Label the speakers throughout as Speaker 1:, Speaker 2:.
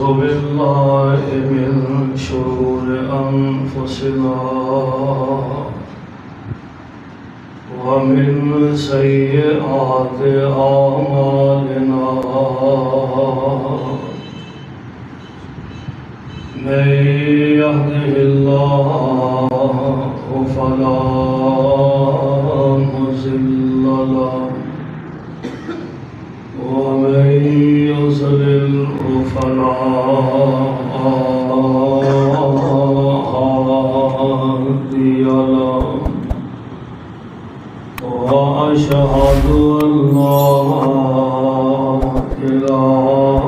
Speaker 1: بالله من شرور أنفسنا ومن سيئات أعمالنا من يهده الله فلا مضل له ومن يضلل فلا هادي له وأشهد أن لا إله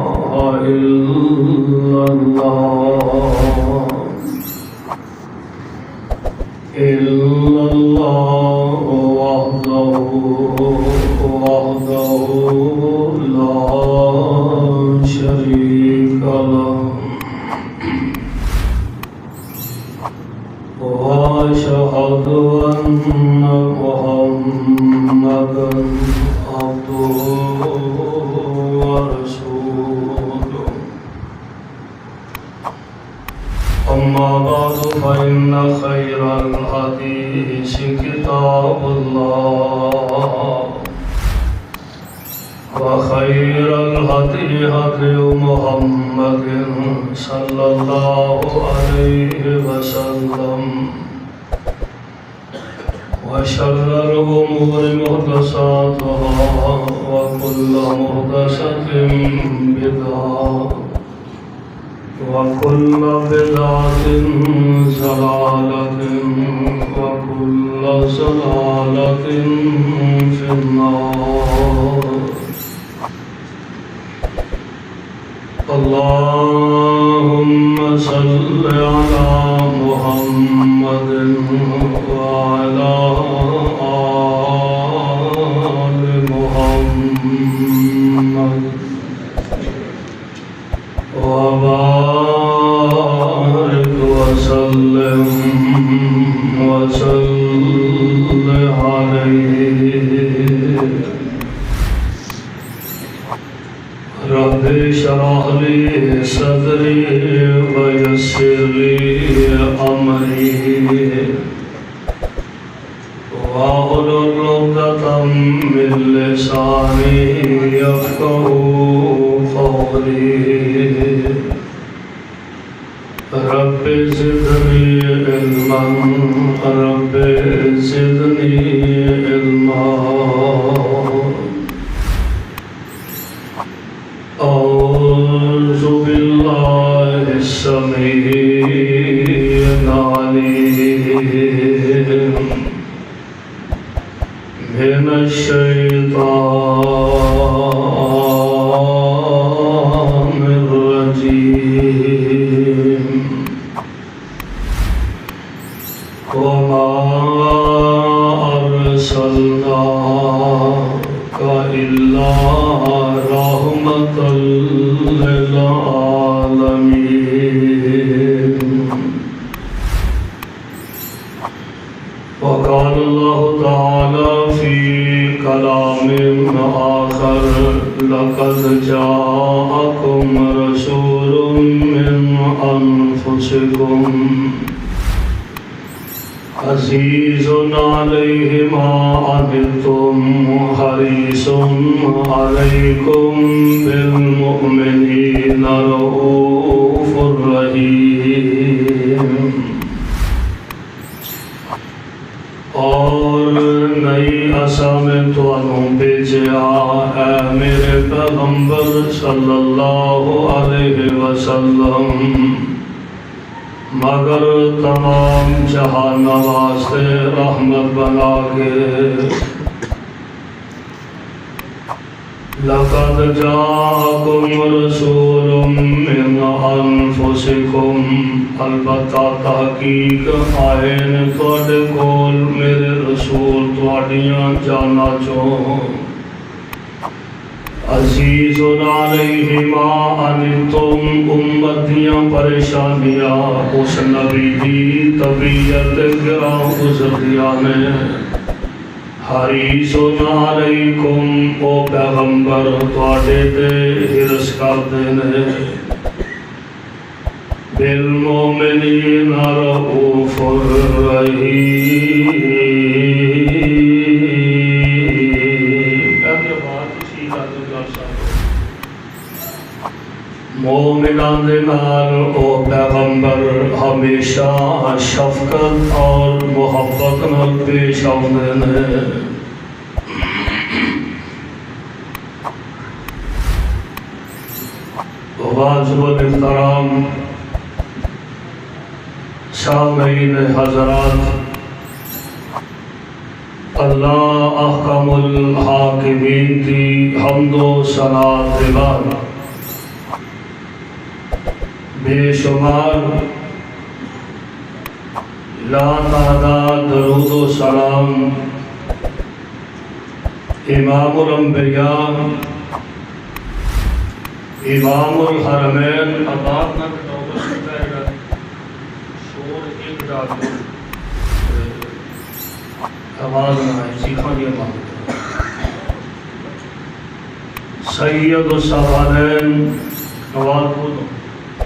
Speaker 1: إلا الله وحده لا شريك له وأشهد أن محمدا عبده ورسوله أما بعد فإن خير الحديث كتاب الله وخير الهدي هدي محمد صلى الله عليه وسلم وشر الأمور محدثاتها وكل محدثة بدعة وكل بدعة ضلالة وكل ضلالة في النار. اللهم صل على محمد وعلى آل محمد وبارك وسلم عليه. رب اشرح لي صدري ويسر لي أمري واحلل عقدة من لساني يفقهوا قولي. رب زدني علما رب زدني علما. أعوذ بالله السميع العليم من الشيطان الرجيم. وما أرسلناك إلا رحمة للعالمين. وقال الله تعالى في كلام آخر لقد جاءكم رسول من أنفسكم عزيز عليه ما عنتم حريص عليكم بالمؤمنين رؤوف رحيم. اور نئی اسامت تانوں بھیجیا اے میرے پیغمبر صلی اللہ علیہ وسلم مگر تمام جہان واسطے رحمت بنا کے. لقد جاءكم رسول من انفسكم البتہ تحقیق آئے نے تواڈے کول میرے رسول تواڈیاں جانا چوں. عزیز علیہ ما عنتم امتیاں پریشانیاں اس نبی دی طبیعت گراں گزردیاں نے. حریص علیکم او پیغمبر تواڈے تے ہرس کردے نے بالمؤمنین رؤوف رحیم. مومنان دے نال او پیغمبر ہمیشہ شفقت اور محبت نال پیش آؤندے نے. واجب الاحترام سامعین حضرات، اللہ احکم الحاکمین کی حمد و ثنا کے بعد بے شمار لا تعداد درود و سلام امام الانبیاء امام الحرمین آباد نہ کٹاؤ شور ایک ڈالو آواز نہ ہے سیکھا یہ بات سید الصحابین نواز بولو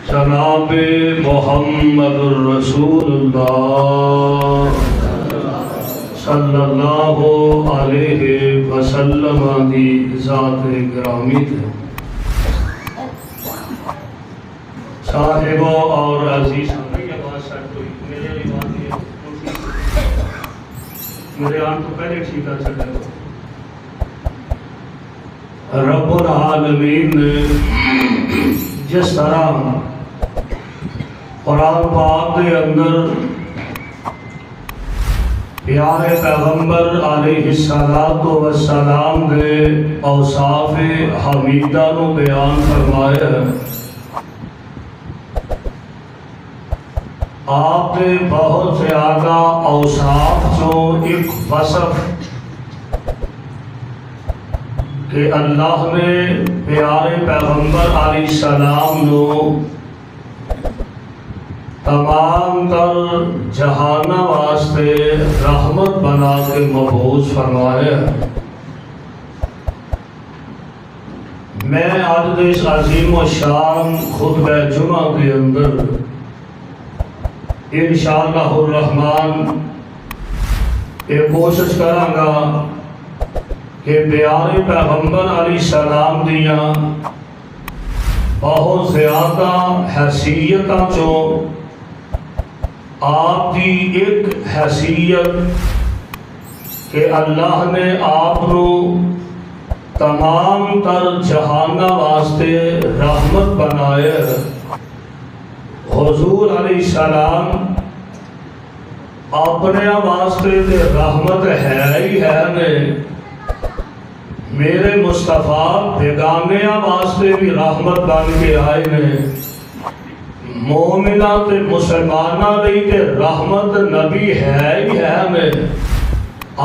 Speaker 1: جناب محمد الرسول اللہ صلی اللہ علیہ وسلم دی ذات گرامی تھے. صاحبوں اور عزیز میرے آن تو پہلے ٹھیک کر سکتے ہو. رب العالمین نے جس طرح قرآن پاک کے اندر پیارے پیغمبر علیہ السلام کے اوصاف حمیدہ نو بیان فرمایا ہے، آپ کے بہت زیادہ اوصاف جو ایک وصف کہ اللہ نے پیارے پیغمبر علیہ السلام نو تمام تر جہانہ واسطے رحمت بنا کے مبعوث فرمایا. میں آج اس عظیم و شان خطبہ جمعہ کے اندر انشاءاللہ الرحمن یہ کوشش کراں گا کہ پیارے پیغمبر علیہ السلام دیاں بہت زیادہ حیثیتاں چو آپ کی ایک حیثیت کہ اللہ نے آپ نو تمام تر جہانہ واسطے رحمت بنائے. حضور علیہ السلام اپنے واسطے تے رحمت ہے ہی ہے نے، میرے مصطفیٰ بیگانے واسطے بھی رحمت بن کے آئے نے. مومنہ تے مسلمانہ لئی تے رحمت نبی ہے ہی ہے نے،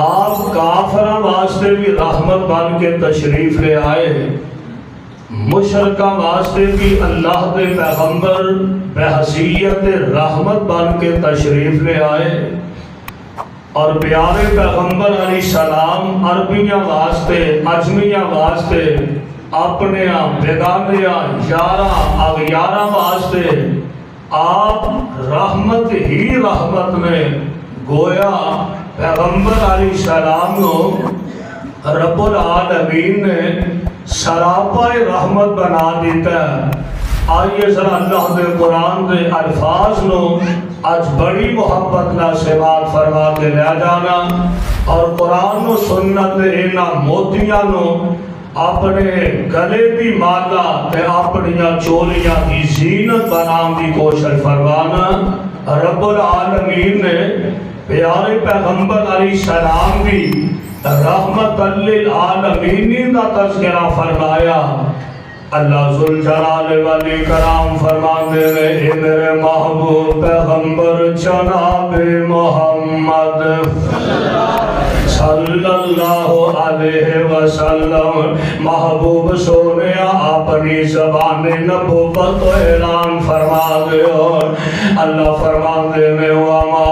Speaker 1: آپ کافرہ واسطے بھی رحمت بن کے تشریف لے آئے. مشرکہ واسطے بھی اللہ کے پیغمبر بحیثیت رحمت بن کے تشریف لے آئے. اور پیارے پیغمبر علیہ السلام عربیاں واسطے عجمیاں واسطے اپنے بیگانیاں یاراں اغیاراں واسطے آپ رحمت ہی رحمت نے گویا پیغمبر علیہ السلام نو رب العالمین نے سراپا رحمت بنا دیتا ہے. آئیے ذرا اللہ دے قرآن دے الفاظ نو آج بڑی محبت نہ سماعت فرما کے لے جانا اور قرآن و سنت اینا موتیاں نو اپنے گلے دی مالا تے اپنیاں چولیاں دی زینت بنام دی کوشش فرمانا. رب العالمین نے پیارے پیغمبر علیہ السلام بھی رحمت للعالمین کا تذکرہ فرمایا. اللہ ذوالجلال والاکرام فرماتے ہیں اے میرے محبوب پیغمبر جناب محمد صلی اللہ علیہ وسلم محبوب سونے اپنی زبان نبوت و اعلان فرما دے. اور اللہ فرما دے میں وما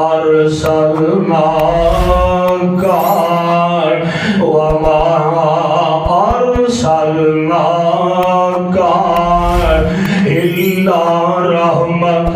Speaker 1: ارسلناک وما ارسلناک إلا رحمة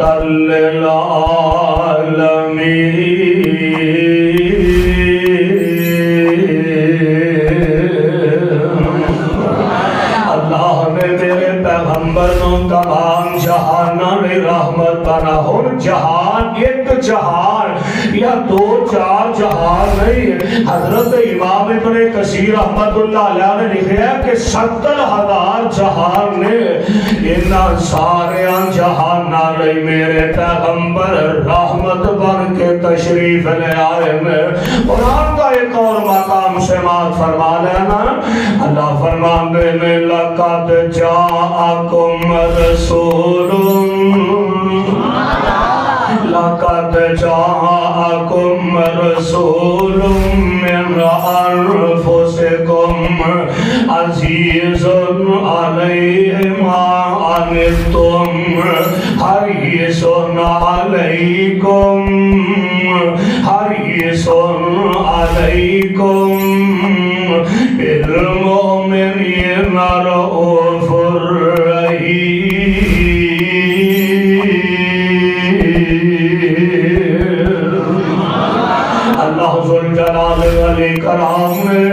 Speaker 1: اللہ نے میرے پیغمبر نو تمام جہاناں نے رحمت بنا ہن جہان ایک جہان یا دو چار جہان نہیں حضرت امام ابن کثیر رحمت اللہ علیہ نے لکھا ہے کہ 70,000 جہان نے انہاں سارے جہاناں نے میرے پیغمبر رحمت بن کے تشریف لے آئے میں قرآن کا ایک اور مقام سماعت فرما لینا اللہ فرماندے میں لقد جاءکم رسول لقد جاءکم رسول من انفسکم عزیز علیہ ما عنتم حریص علیکم بالمؤمنین رؤوف اللہ ذوالجلال والاکرام نے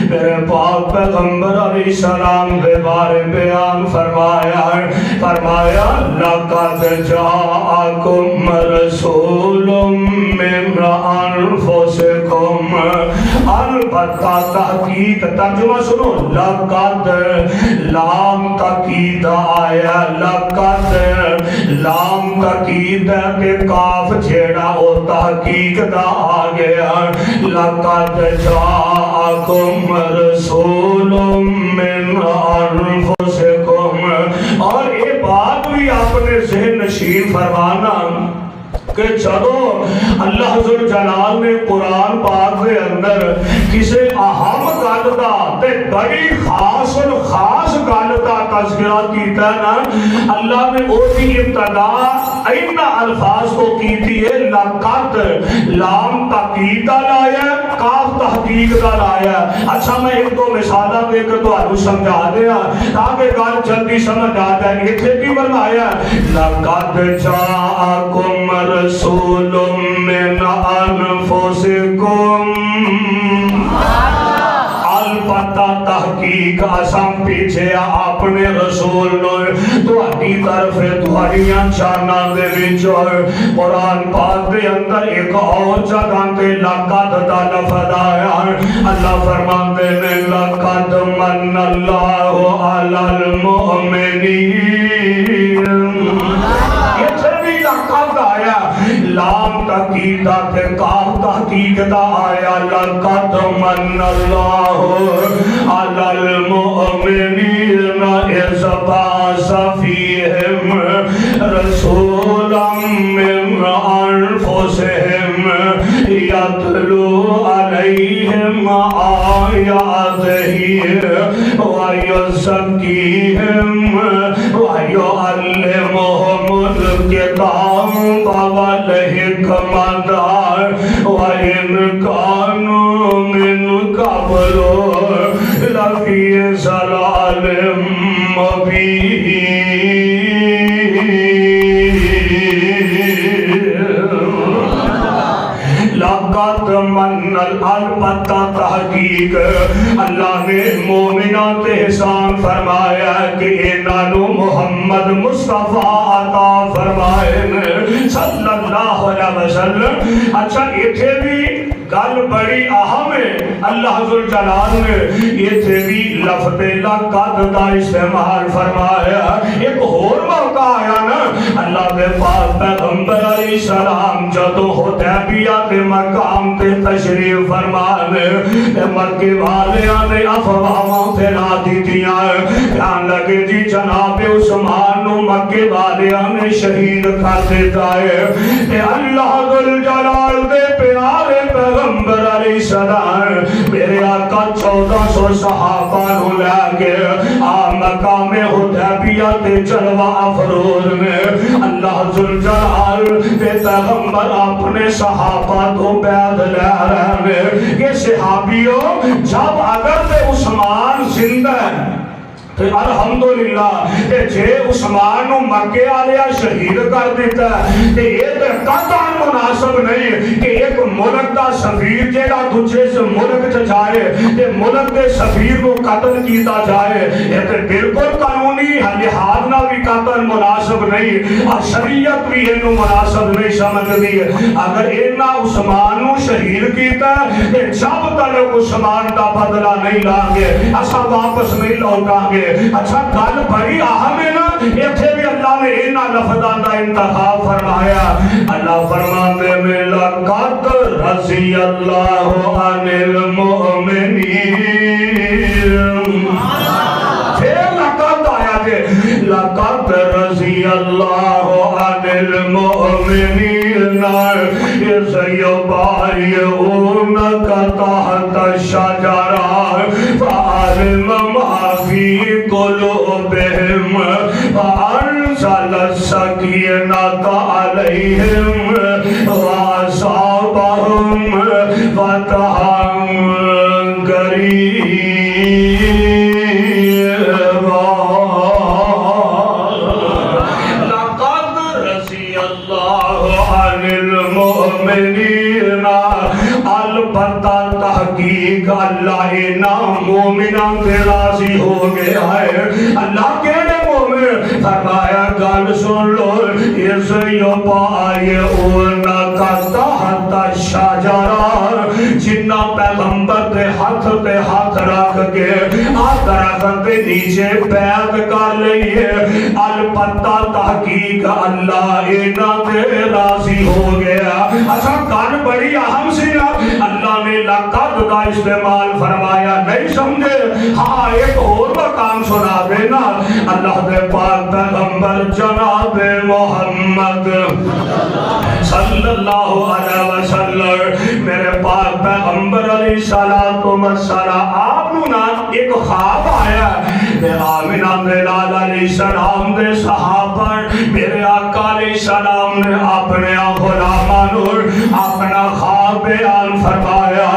Speaker 1: میرے پاک پیغمبر علیہ السلام کے بارے بیان فرمایا لقد جاءکم رسول من انفسکم البتہ تحقیق ترجمہ سنو لقد لام تاکید آیا لقد لام تاکید کے کاف جھیڑا او تحقیق دا آگیا لقد جاءکم رسول من انفسکم اور یہ بات بھی آپ نے ذہن نشین فرمانا کہ جدو اللہ ذوالجلال نے قرآن پاک کے اندر کسی اہم گل دا تے بڑی خاص گل دا تذکرہ کیتا ہے نا اللہ نے وہ بھی ابتدا ان الفاظ کو کیتی ہے لقد لام تاکید دا لایا کاف تحقیق دا لایا اچھا میں ایک دو مثالہ دے کر تو آنو سمجھا دیا تاکہ گل جلدی سمجھ آتا ہے اتھے کی فرمایا لقد جاءکم رسول من انفسکم البتہ تحقیق آسان پیچھے اپنے رسول نوے تو اٹی طرف تھوڑیاں چانا دے بچو قرآن پاک دے اندر ایک اور جگہ دے لقد دا لفظ آیا اللہ فرمان دے میں لقد من اللہ علی المؤمنین یہ چھوڑی لقد آیا لام تاکید تے کاف تحقیق دا آیا لقد من اللہ علی المؤمنین اذ بعث فیہم رسولا من انفسہم یتلو علیہم آیاتہ ویزکیہم ویعلمہم الکتاب والحکمت وإن كانوا من قبل لفي ضلال مبين لقد من البتہ تحقیق اللہ نے مومنات احسان فرمایا کہ انہوں محمد مصطفیٰ عطا فرمائے صلی اللہ علیہ وسلم اچھا اتھے بھی گل بڑی اہم ہے اللہ ذوالجلال نے یہ بھی لفظ لقد دا استعمال فرمایا ایک اور موقع آیا نا اللہ کے پاک پیغمبر علیہ السلام جدو حدیبیہ کے مقام تے تشریف فرمانے مکے والیاں نے افواہاں پھیلا دیتیاں کہاں لگے جی جناب عثمان نو مکے والیاں نے شہید کر دیتا ہے اللہ ذوالجلال دے پیارے پیغمبر علیہ السلام میرے آقا 1400 صحابہ نو لے کے مقام حدیبیہ تے جلوہ افروز میں اللہ ذوالجلال دے پیغمبر اپنے صحابہ تو بیعت لے رہے ہیں کہ صحابیوں جب اگر تے عثمان زندہ ہے تو الحمدللہ جے عثمان نو مکے والیا شہید کر دیتا ہے تے یہ تے قطعاً مناسب نہیں کہ ایک ملک دا سفیر جیڑا دوجے سے ملک چ جائے تے ملک دے سفیر کو قتل کیتا جائے، یہ تے بالکل قانونی لحاظ نہ بھی قتل مناسب نہیں، اور شریعت بھی انہوں مناسب نہیں سمجھدی ہے۔ اگر انہاں عثمان نو شہید کیتا ہے تے جب تک عثمان دا بدلہ نہیں لان گے اسا واپس نہیں لوٹاں گے۔ اچھا گل بڑی اہم ہے نا، ایتھے بھی اللہ نے انہاں لفظاں دا انتخاب فرمایا۔ اللہ فرماتے میں لقد رضی اللہ عن المؤمنین، پھر لقد آیا کہ لقد رضی اللہ عن المؤمنین اذ یبایعونک تحت الشجرہ فعلم ما فی قلوبہم فأنزل السکینۃ علیہم وأصابہم فتحا قریبا۔ لقد رضی اللہ عن المؤمنین، البتہ تحقیق اللہ انہاں مومنان سے راضی ہو گیا ہے۔ اللہ کہنے مومن فرمایا گل سن لو، اس یبایعونک تحت الشجرہ، جنہ پیغمبر دے ہاتھ رکھ کے درخت دے نیچے بیعت کر لئیے، البتہ تحقیق اللہ انہاں دے راضی ہو گیا۔ اچھا گل بڑی اہم سی نا، اللہ نے لقد کا استعمال فرمایا، نہیں سمجھے؟ ہاں ایک اور مقام سنا دینا، اللہ دے پاک پیغمبر جناب محمد صلی اللہ علیہ وسلم، میرے پاک پیغمبر علیہ السلام، آپ نو نا ایک خواب آیا کہ آمینہ بلال علیہ السلام دے صحابہ، میرے آقا علیہ السلام نے اپنے غلامان اور اپنا خواب بیان فرمایا۔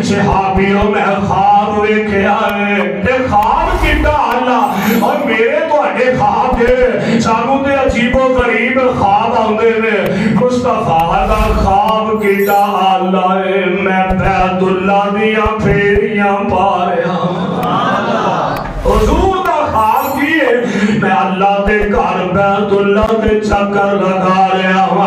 Speaker 1: صحابیوں میں خواب ویکھیا ہے، یہ خواب کیتا اللہ، اور میرے تو اڈے خواب ہے، سانوں تے عجیب و غریب خواب آندے نے۔ مصطفیٰ دا خواب کیتا اللہ ہے، میں بیت اللہ دیاں پھیریاں پا رہا ہوں۔ حضور دا خواب کیے، میں اللہ دے گھر بیت اللہ دے چکر لگا رہا ہوں۔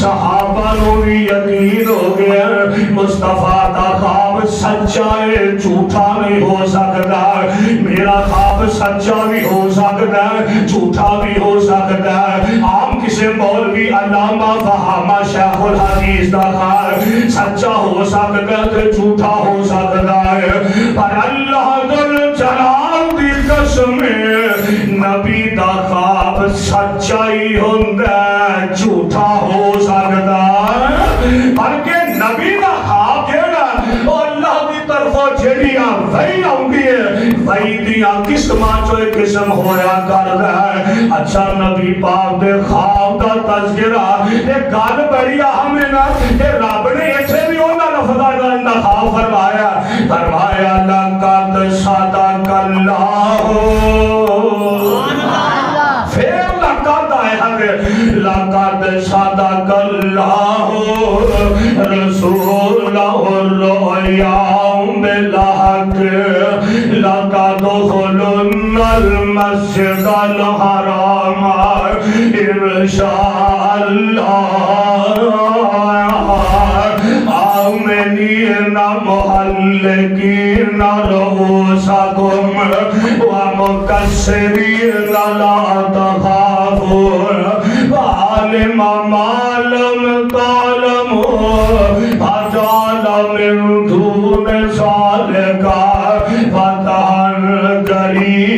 Speaker 1: صحابہ نو بھی یقین ہو گیا مصطفیٰ دا خواب سچا ہے، جھوٹا نہیں ہو سکتا، میرا خواب سچا بھی ہو سکتا ہے، جھوٹا بھی ہو سکتا ہے۔ عام کسی مولوی علامہ فہامہ شیخ الحدیث دا خواب سچا ہو سکتا ہے، جھوٹا ہو سکتا ہے، پر اللہ ذل جلال دی قسم نبی دا خواب سچائی ہوندہ ہے، جھوٹا ہو سکتا ہے، بلکہ نبی دا خواب جیڑا اللہ دی طرفوں جیڑیاں وہی آؤں ہے، وہی دیاں قسماں جو ایک قسم ہویا کر رہا ہے۔ اچھا نبی پاک دے خواب دا تذکرہ، ایک گل بڑی اہم ہے نا، کہ رب نے ایسے بھی انہاں لفظاں دا انتخاب فرمایا، فرمایا لقد صدق اللہ، پھر لقد آیا ہے، لقد صدق اللہ رسولہ الرؤیا بالحق لتدخلن المسجد الحرام انشاء اللہ آمنین محلقین رؤوسکم ومقصرین لا تخافون وعلم ما لم تعلموا فجعل من دون ذلك فتحا قریبا۔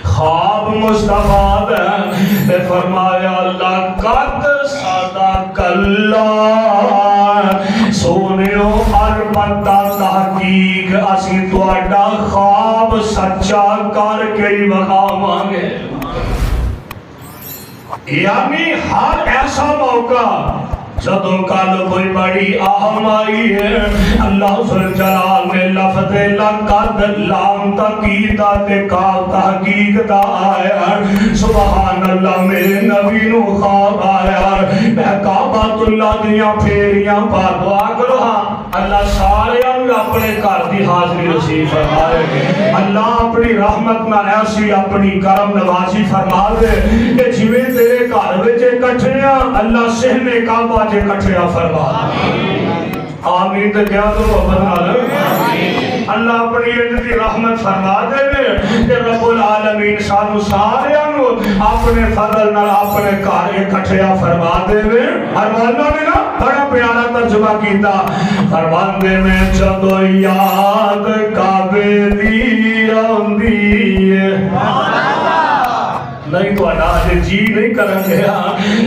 Speaker 1: خواب مصطفیٰ نے فرمایا لقد صدق اللہ، سونیو البتہ تحقیق اسی تواڈا خواب سچا کر کے ہی بخاواں گے۔ یعنی ہر ایسا موقع جدوں کل کوئی بڑی اہم آئی ہے اللہ ذوالجلال نے لفظ لقد لام تاکید تے کاف تحقیق دا آیا سبحان اللہ میرے نبی نو خواب آیا میں کعبۃ اللہ دیاں پھیریاں پا دعا کرو اللہ سارے اپنے گھر دی حاضری نصیب فرمائے اللہ اپنی رحمت نال ایسی اپنی کرم نوازی فرما دے کہ جویں تیرے گھر وچ اکٹھے اللہ صحن کعبہ وچ اکٹھے فرما آمین تے کیا تو اللہ اپنی عزت رحمت فرما دے کہ رب العالمین سانو سارے اپنے فضل نال اپنے گھر اکٹھے فرما دے ہر مولا نے نا بڑا پیارا ترجمہ کیتا فرماندے میں جدو یاد کعبے دی آندی نہیں تو آج جی نہیں کرن گیا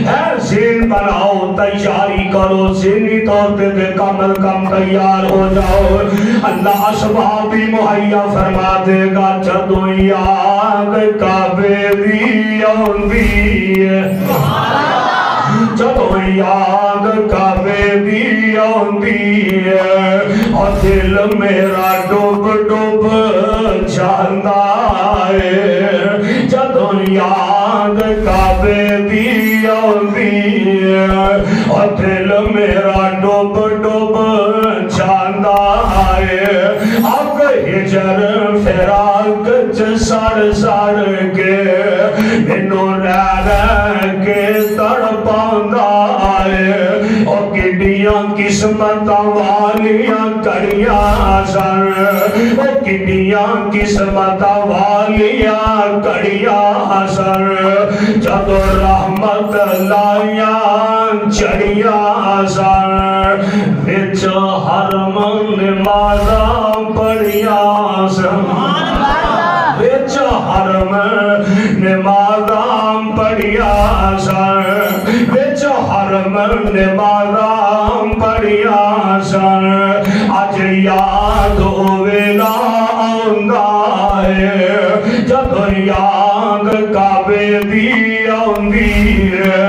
Speaker 1: ہے ذہن بناؤ تیاری کرو ذہنی طور پہ کم از کم تیار ہو جاؤ اللہ اسباب بھی مہیا فرما دے گا جدو یاد کعبے دی آندی جدو یاد کعبے دی آندی اور دل میرا ڈوب ڈوب جاندا ہے جدو یاد کعبے دی آندی اور دل میرا ڈوب ڈوب جاندا ہے اب ہجر فراق سڑ سڑ کے مینوں رہ کے تڑپاندا ہے اور کڈیاں قسمتاں والیاں کڑیاں سن اور کڈیاں قسمتاں والیاں کڑیاں سن جدو رحمت لائیاں چڑیاں سن وچ حرم نمازاں پڑھیاں سن وچ حرم نمازاں پڑھیاں سن وچ حرم نمازاں پڑھیاں سن اج یاد ویلا آندا ہے جدو یاد کعبے دی آندی ہے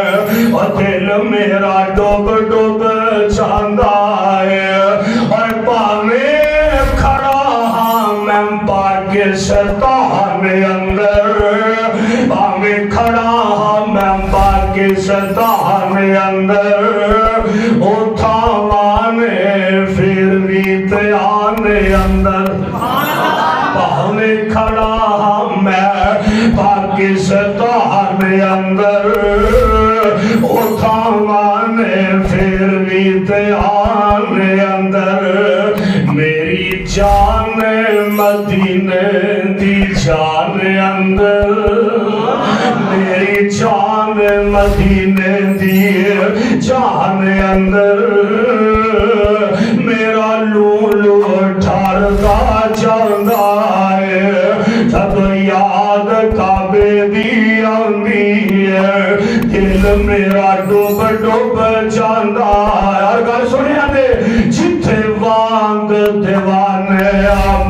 Speaker 1: اور دل میرا ڈوب ڈوب جاندا ہے اور پاویں کھڑا ہاں میں پاکستان اندر پاویں کھڑا ہاں میں پاکستان اندر اٹھاوانے پھر بھی آنے اندر پاویں کھڑا ہاں میں پاکستان اندر اٹھاوانے پھر بھی آنے اندر میری جان مدینے دی جان اندر میری جان مدینے دی جان اندر میرا لولو ٹھاردا جاندا ہے جب یاد کعبے دی آندی ہے دل میرا ڈوب ڈوب جاندا ہے اور گل سنیا دے جتھے وانگ دیوانے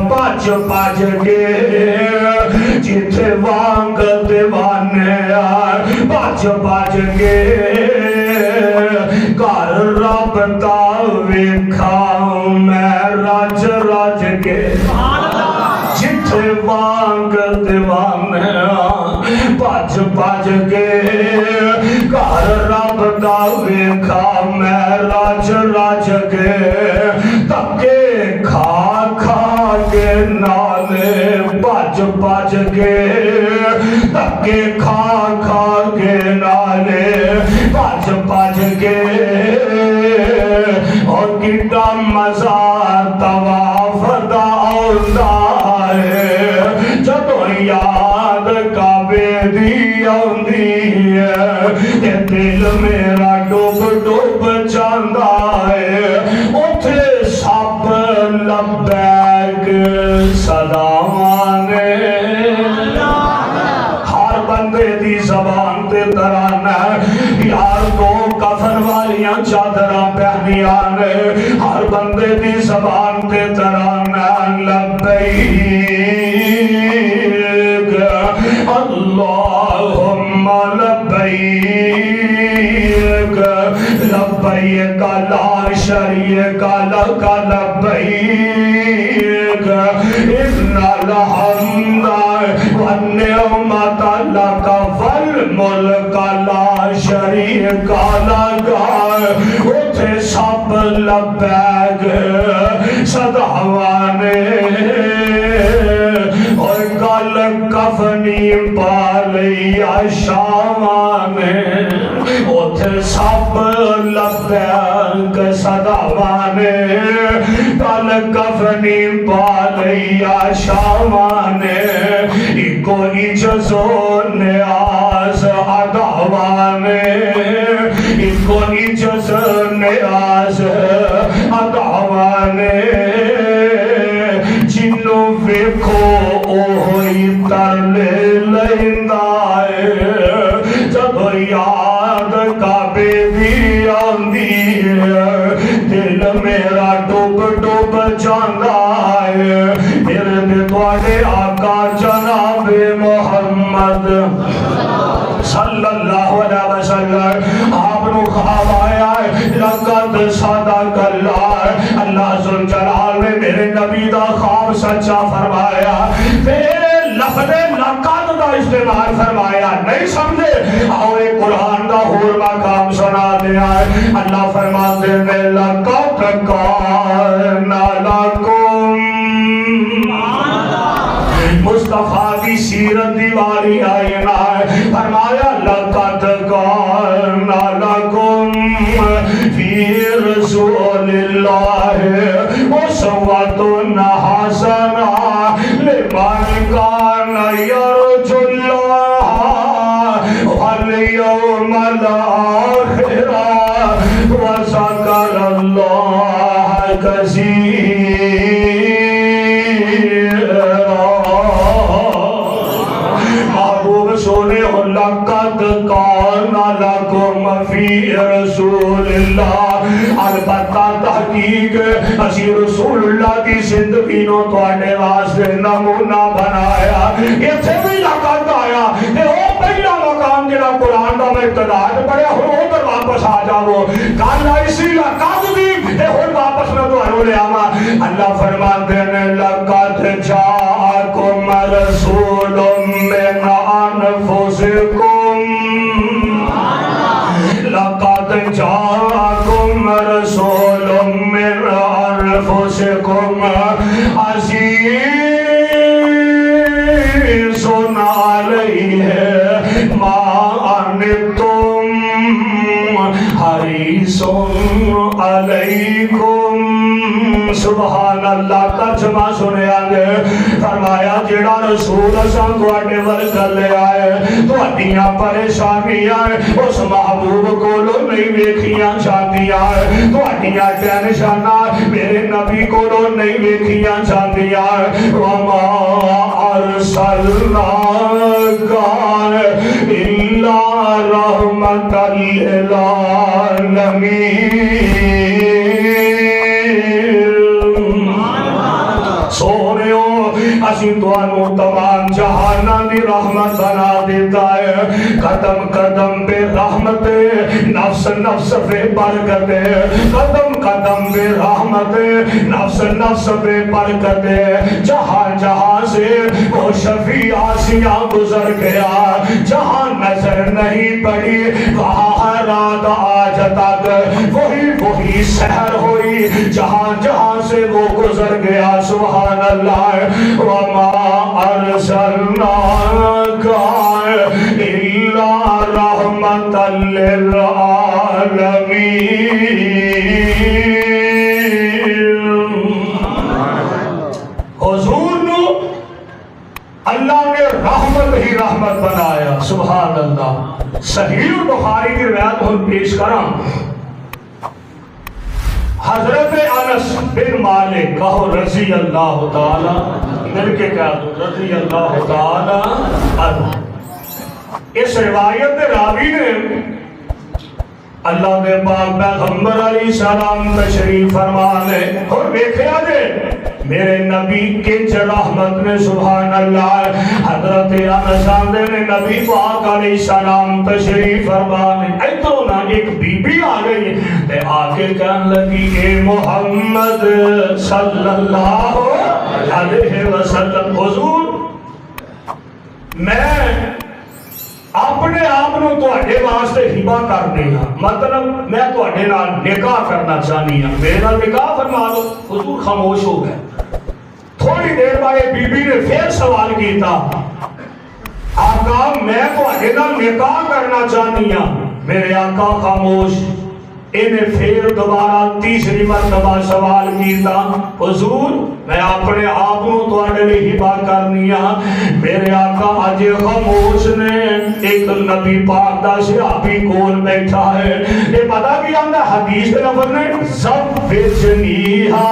Speaker 1: بج بج کے جتھے وانگ دیوانے بج بج کے گھر رب دا ویکھا میں رج رج کے جتھے وانگ دیوانے بج بج کے گھر رب دا ویکھا میں رج رج کے تکے کھا کھا کے نالے بج بج کے تکے کھا کھا کے نالے بج بج کے اور کڈا مزہ طواف دا آندا ہے جدو یاد کعبے دی آندی ہے تے دل میرا ڈوب ڈوب جاندا ہے اوتھے سب لبیک سلامانے ہر بندے دی زبان تے ترانہ یار کو کفن والیاں چادراں پہنیاں نے ہر بندے دی زبان تے ترانہ لبیک اللہم لبیک لبیک لبیک لا شریک لک لبیک ان الحمد والنعمت لک والملک لا شریک لک اتھے سب لبیک صداوانے اور گل کفنی پا لیا شاوانے اتھے سب لبیک صداوانے گل کفنی پا لیا شاوانے ایکو اجزو نیاز اداوانے ایکو اجز نیاز اداوانے جنو ویکھو اوہی ترلے لیندائے جب یاد کعبے دی آندی ہے دل میرا ڈوب ڈوب جاندہ ہے ارد تواڈے آقا جناب محمد صلی اللہ علیہ وسلم آپ نو خواب آیا ہے لقد صدق اللہ اللہ ذوالجلال نے میرے نبی دا خواب سچا فرمایا میرے لفظ لقد دا استعمال فرمایا نہیں سمجھے آؤ ایک قرآن دا حور مقام سنا دیا ہے اللہ فرماتے ہیں لقد کان لکم مصطفیٰ کی سیرت دیواری آئینہ ہے فرمایا لقد کان لکم فی رسول اللہ اسوۃ حسنہ لمن کان یرجو اللہ والیوم الآخر وذکر اللہ کثیرا سونے لقد کان لکم فی رسول اللہ البتہ تحقیق اسی رسول اللہ کی زندگی نو تواڈے واسطے نمونہ بنایا اتھے بھی لقد آیا تے او پہلا مقام جڑا قرآن دا میں ابتدا پڑھیا ہن ادھر واپس آ جاؤ گل اسی لقد دی تے ہن واپس میں تانوں لے آواں اللہ فرماتے ہیں لقد جاءکم رسول من انفسکم لقد جاءکم رسول من انفسکم عزیز علیہ ما عنتم حریص علیکم سبحان اللہ ترجمہ سنے آگے فرمایا جڑا رسول اساں تواڈے ول لے آئے تواڈیاں پریشانیاں اس محبوب کولوں نہیں ویکھیاں جاندیاں تواڈیاں ٹینشناں میرے نبی کولوں نہیں ویکھیاں جاندیاں وما ارسلناک الا رحمۃ للعالمین سونیو اسی توانو تمام جہانہ دی رحمت بنا دیتا ہے قدم قدم پہ رحمت نفس نفس پہ برکت قدم قدم پہ رحمت نفس نفس پہ برکت جہاں جہاں سے وہ شفیع آسیاں گزر گیا جہاں نظر نہیں پڑی وہاں رات آج تک وہی سحر ہوئی جہاں جہاں سے وہ گزر گیا سبحان اللہ وما ارسلناک الا رحمۃ للعالمین حضور نو اللہ نے رحمت ہی رحمت بنایا سبحان اللہ صحیح بخاری کی روایت ہم پیش کراں حضرت انس بن مالک کہو رضی اللہ تعالی مل کے کہا دو رضی اللہ تعالی عنہ اس روایت راوی نے اللہ دے پاک پیغمبر علیہ السلام تشریف فرمانے اور دیکھیا جے میرے نبی کے رحمت نے سبحان اللہ حضرت انس نے نبی پاک علیہ السلام تشریف فرمانے ادھروں نہ ایک بی بی آ گئی تے آ کے کہنے لگی اے محمد صلی اللہ علیہ وسلم حضور میں اپنے آپ نو تواڈے واسطے ہبا کرنی ہاں مطلب میں تواڈے نال نکاح کرنا چاہنی ہاں میرے نال نکاح فرما دو حضور خاموش ہو گئے تھوڑی دیر بعد بی بی نے پھر سوال کیتا آقا میں تواڈے نال نکاح کرنا چاہنی ہاں میرے آقا خاموش انہیں پھر دوبارہ تیسری مرتبہ سوال کیتا حضور میں اپنے آپ کو تواڈے لئی ہبا کرنی ہاں میرے آقا اج خاموش نے ایک نبی پاک دا صحابی کول بیٹھا ہے یہ پتہ بھی آندا حدیث دے لفظ نے زوجنیہا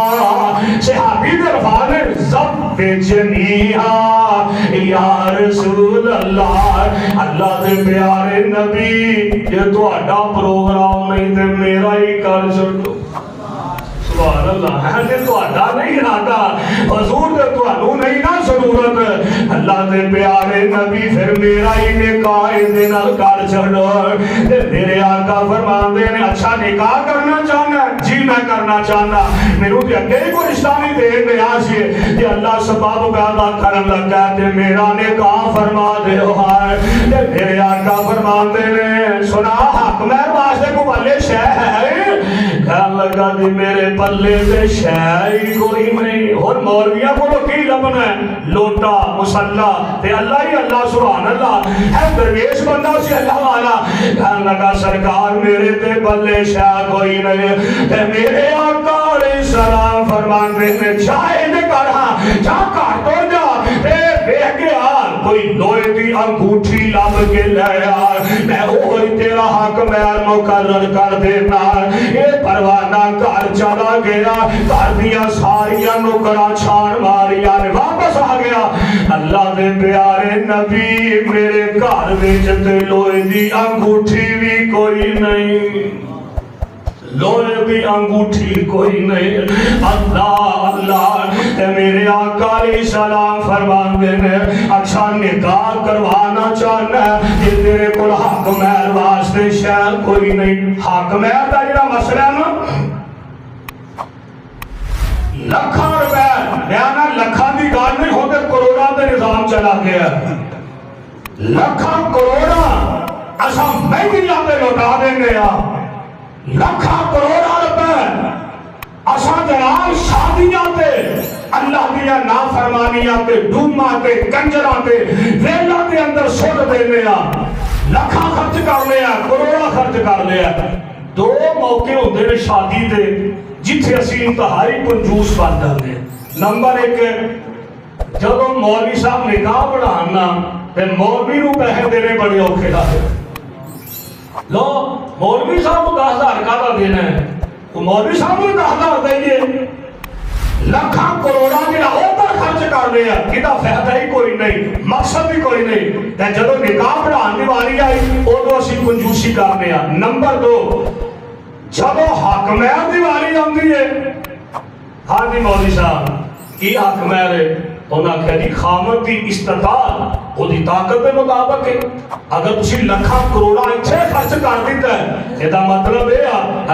Speaker 1: صحابی دے الفاظ نے زوجنیہا یا رسول اللہ اللہ دے پیارے نبی یہ تواڈا پروگرام نہیں تے میرا ہی کر چھڈو سبحان اللہ ہے تو ادا نہیں آتا حضور دے تو انو نہیں نا ضرورت اللہ دے پیارے نبی پھر میرا ہی نکاح دے نال کر چھڈو میرے آقا فرماندے نے اچھا نکاح کرنا چاہنا جی میں کرنا چاہنا میرے تے اگے ہی کوئی رشتہ نہیں دے دیا سی کہ اللہ سبب پیدا کرن لگا تے میرا نکاح فرما دے ہائے تے میرے آقا فرماندے نے سنا حق مہر واسطے کو والے شے ہے کہن لگا جی میرے پلے تے شے کوئی نہیں اور مولویاں کو کی لبنا ہے لوٹا مصلا تے اللہ ہی اللہ سبحان اللہ ہے درویش بندہ سی اللہ والا کہن لگا سرکار میرے تے پلے شے کوئی نہیں تے میرے آقا علیہ السلام فرماندے نے چاہے دے کرا جا کر تو جا تے دیکھ کے کوئی لوہے دی انگوٹھی لب کے لے آ میں وہی تیرا حق مہر مقرر کر دینا یہ پروانہ گھر چلا گیا گھر دیا ساریاں نوکراں چھان ماریا نے واپس آ گیا اللہ دے پیارے نبی میرے گھر وچ تے لوہے دی انگوٹھی بھی کوئی نہیں لوہے دی انگوٹھی کوئی نہیں اللہ اللہ تے میرے آقا علیہ السلام فرماندے نے اچھا نکاح کروانا چاہنا ہے کہ تیرے کول حق مہر واسطے شے کوئی نہیں حق مہر دا جڑا مسئلہ نا لکھاں روپے بیانا لکھاں دی گل نہیں ہوندے کروڑاں دے نظام چلا گیا لکھاں کروڑاں اساں مہنگیاں تے لوٹا دیں گے لکھاں کروڑا روپے اساں جناب شادیاں تے اللہ دیا نافرمانیاں تے ڈوما تے کنجراں تے ویلا دے اندر سٹ دینے لکھاں خرچ کر لیا کروڑا خرچ کر لیا دو موقع ہوندے نے شادی دے جتھے اسی انتہائی کنجوس بن جاندے نمبر ایک جدوں مولوی صاحب نکاح پڑھانا تے مولوی نوں پیسے دینے بڑے اوکھے لگدے لو مولوی صاحب کو 10,000 کا دینا ہے تو مولوی صاحب کو 10,000 دئیے لکھاں کروڑا جڑا اوپر خرچ کر لیا کدا فائدہ ہی کوئی نہیں مقصد بھی کوئی نہیں تے جدوں نکاح پڑھان دی واری آئی اودوں اسی کنجوسی کرنے آ نمبر 2 جدوں حق مہر دی واری آندی ہے ہاں جی مولوی صاحب کی حق مہر ہے انہاں کہا جی خامد دی استطاعت وہ دی طاقت دے مطابق ہے اگر تسی لکھاں کروڑا اتھے خرچ کر دیتا ہے یہ دا مطلب ہے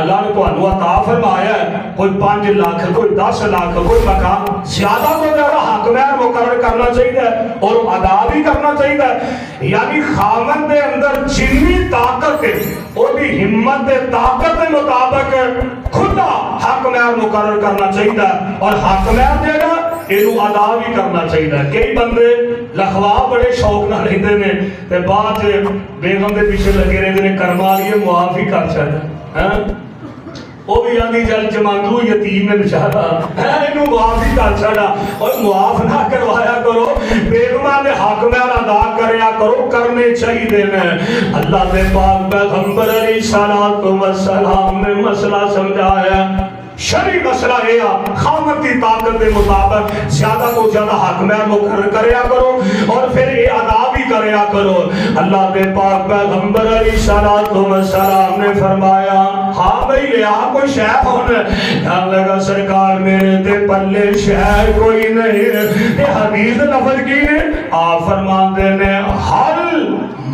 Speaker 1: اللہ نے تو انو عطا فرمایا ہے کوئی 5 لاکھ کوئی 10 لاکھ کوئی مقام زیادہ کو زیادہ حق مہر مقرر کرنا چاہیے اور ادا بھی کرنا چاہیے یعنی خامد دے اندر جنی طاقت ہے وہ دی ہمت دے طاقت دے مطابق خدا حق مہر مقرر کرنا چاہیے اور حق مہر دے گا اینو ادا بھی کرنا چاہیے کئی بندے لکھوا بڑے شوق نہ رہتے ہیں تے بعد بیگم دے پیچھے لگے رہتے ہیں کرما لیے معاف ہی کر چاہتا وہ بھی آدھی جل جماندو یتیم میں بچارا اینو معاف ہی کر چاہتا اور معاف نہ کروایا کرو بیگمہ نے حق مہر ادا کریا کرو کرنے چاہیے اللہ دے پاک پیغمبر علیہ السلام نے مسئلہ سمجھایا شرعی مسئلہ ہے خامد کی طاقت کے مطابق زیادہ کو زیادہ حق مہر مقرر کریا کرو اور پھر یہ ادا بھی کریا کرو. اللہ دے پاک پیغمبر علیہ السلام نے فرمایا ہاں بھئی لیا کوئی شے ہونے. کہنے لگا سرکار میرے تے پلے شے کوئی نہیں. یہ حدیث لفظ کی نے آپ فرماندے نے حل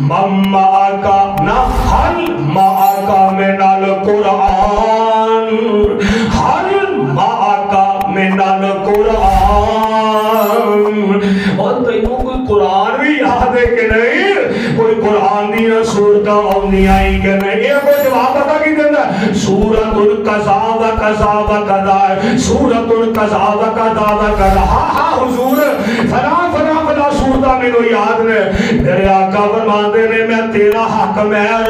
Speaker 1: مماکا نہ حل ماکا من القرآن حل ماکا من القرآن. اور تینوں کوئی قرآن بھی یاد ہے کہ نہیں؟ کوئی قرآن دیا سورتہ آنی آئی کہ نہیں؟ یہ کوئی جواب پتا کی دینا ہے سورت القضا و قضا و قضا سورت القضا و قضا و قضا. ہاں ہاں حضور فلاں فلاں فلاں سورتہ میں نو یاد نے. میرے آقا فرماندے نے میں تیرا حق مہر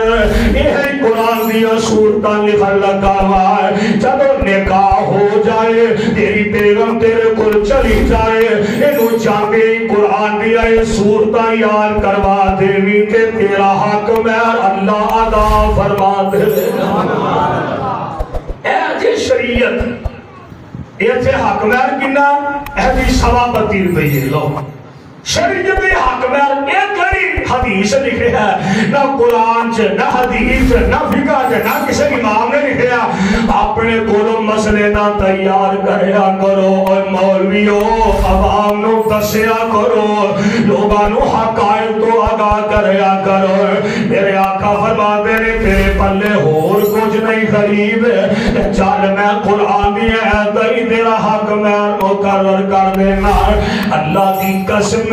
Speaker 1: یہ ہے قرآن دیا سورتہ لکھن لگا ہوا ہے. چلو نکاح ہو جائے تیری بیگم تیرے کل چلی جائے انہوں چاہتے ہی قرآن دیا یہ سورتہ یاد کروا دینی کہ تیرا حق مہر اللہ ادا فرما دے. اے جی شریعت یہ تھے حق مہر کنا اے جی سوا 32 روپئے لو. شریعت حق مہر ایک گھڑی حدیث لکھے ہے نہ قرآن چ نہ حدیث نہ فقہ چ نہ کسی امام نے لکھے ہے. اپنے کولو مسئلے نہ تیار کریا کرو اور مولویوں عوام نو دسیا کرو لوگاں نو حقائق تو آگاہ کریا کرو. میرے آقا فرماتے نے تیرے پلے اور کچھ نہیں غریب ہے چل میں قرآن دی ایت ہی تیرا حق میں مقرر کر دینا. اللہ کی قسم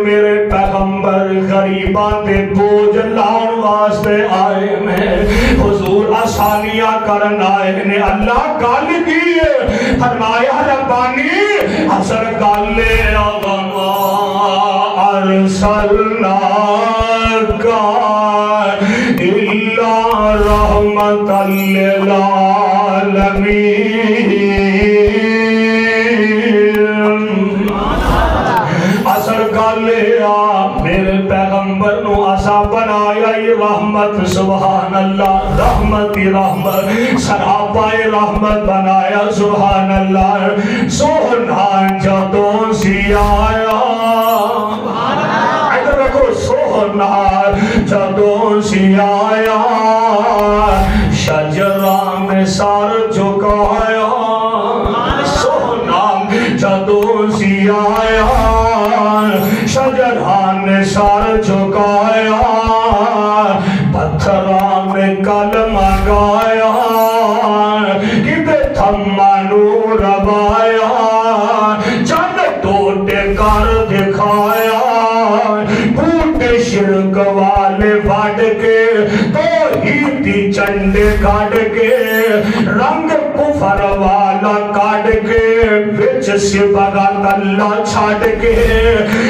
Speaker 1: میرے پیغمبر غریبان دے بوجھ لان واسطے آئے میں حضور آسانیاں کرن آئے نے. اللہ گل کی فرمایا ربانی اثر گل وما ارسلنا کا الا رحمت للعالمین. اثر گالے میرے پیغمبر نو اسا بنایا رحمت سبحان اللہ رحمت رحمت سراپائے رحمت بنایا سبحان اللہ. سونا جدوں سی آیا ادھر رکھو سونا جدوں سی آیا شجرہ میں سر جھکایا. سونا جدوں سی آیا شجران نے سار جھکایا پتھران نے کلمہ گایا کتے تھمانو ربایا چند ٹوٹے کر دکھایا بوٹے شرک والے بڑھ کے توحیدی چنڈے کاٹ کے رنگ کفر والا کاٹ کے وچ سبغت اللہ چھاڑ کے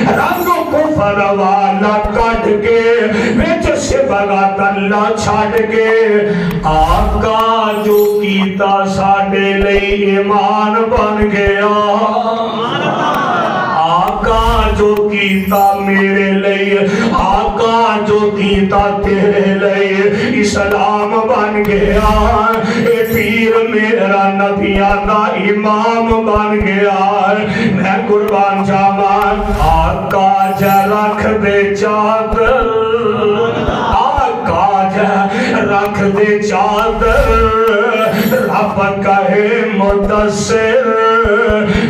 Speaker 1: رنگ کفر والا کاٹ کے وچ سبغت اللہ چھاڑ کے آقا جو کیتا ساڈے لئی ایمان بن گیا. آقا جو کیتا میرے لئے آقا جو کیتا تیرے لئے اسلام بن گیا. اے پیر میرا نبیان دا امام بن گیا. میں قربان جامان آقا جا رکھ دے چادر آقا جا رکھ دے چادر رب کہے مدثر